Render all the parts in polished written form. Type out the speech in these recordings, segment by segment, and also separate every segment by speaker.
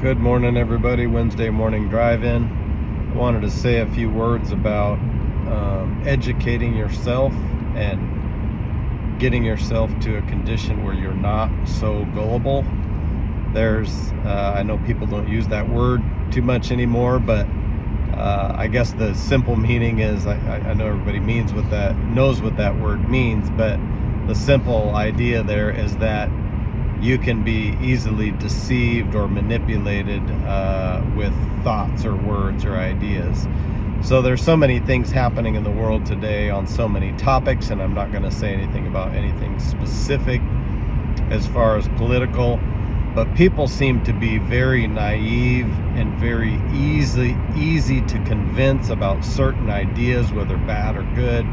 Speaker 1: Good morning, everybody. Wednesday morning drive-in. I wanted to say a few words about educating yourself and getting yourself to a condition where you're not so gullible. I know people don't use that word too much anymore, but I guess the simple meaning is, I know everybody knows what that word means, but the simple idea there is that you can be easily deceived or manipulated with thoughts or words or ideas. So there's so many things happening in the world today on so many topics, and I'm not going to say anything about anything specific as far as political, but people seem to be very naive and very easy to convince about certain ideas, whether bad or good.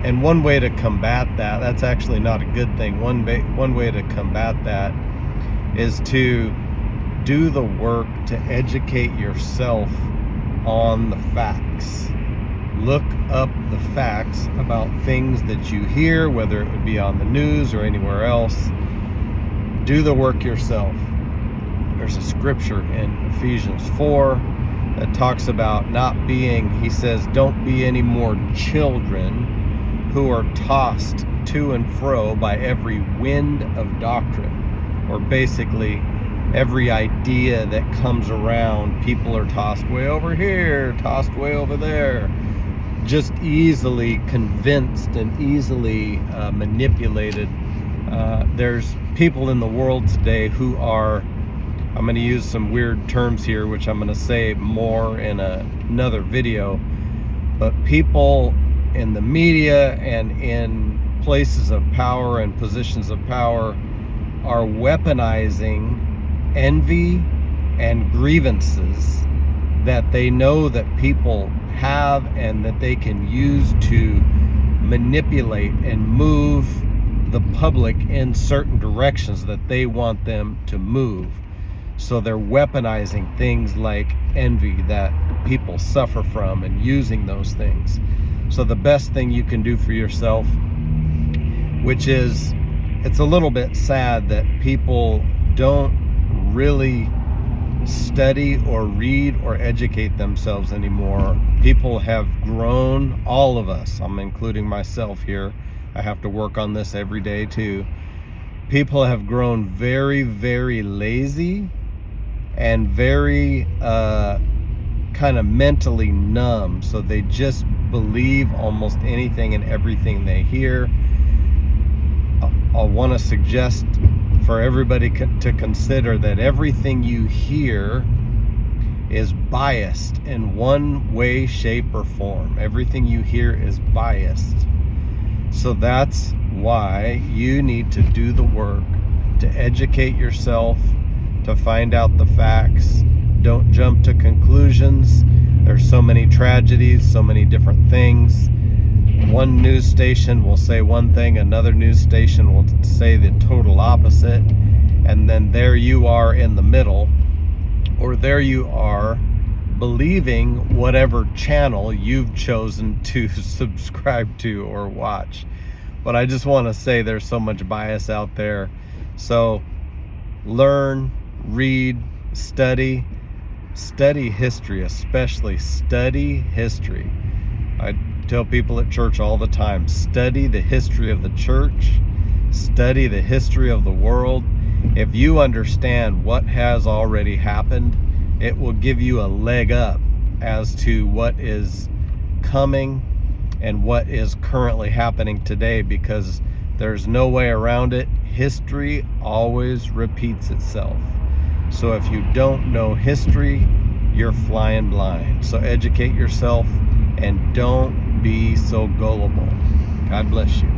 Speaker 1: And one way to combat that's actually not a good thing. One way to combat that is to do the work to educate yourself on the facts. Look up the facts about things that you hear, whether it would be on the news or anywhere else. Do the work yourself. There's a scripture in Ephesians 4 that talks about not being, he says, don't be any more children who are tossed to and fro by every wind of doctrine, or basically every idea that comes around. People are tossed way over here, tossed way over there, just easily convinced and easily manipulated. There's people in the world today who are, I'm going to use some weird terms here, which I'm going to say more in another video, but people in the media and in places of power and positions of power are weaponizing envy and grievances that they know that people have and that they can use to manipulate and move the public in certain directions that they want them to move. So they're weaponizing things like envy that people suffer from and using those things. So the best thing you can do for yourself, which is, it's a little bit sad that people don't really study or read or educate themselves anymore. People have grown, all of us, I'm including myself here, I have to work on this every day too. People have grown very, very lazy and very kind of mentally numb, so they just believe almost anything and everything they hear. I want to suggest for everybody to consider that everything you hear is biased in one way, shape, or form. Everything you hear is biased. So that's why you need to do the work to educate yourself, to find out the facts. Don't jump to conclusions. There's so many tragedies, so many different things. One news station will say one thing, another news station will say the total opposite, and then there you are in the middle, or there you are believing whatever channel you've chosen to subscribe to or watch. But I just want to say there's so much bias out there. So learn, read, study history, especially study history. I tell people at church all the time, study the history of the church, study the history of the world. If you understand what has already happened, it will give you a leg up as to what is coming and what is currently happening today, because there's no way around it. History always repeats itself. So if you don't know history, you're flying blind. So educate yourself and don't be so gullible. God bless you.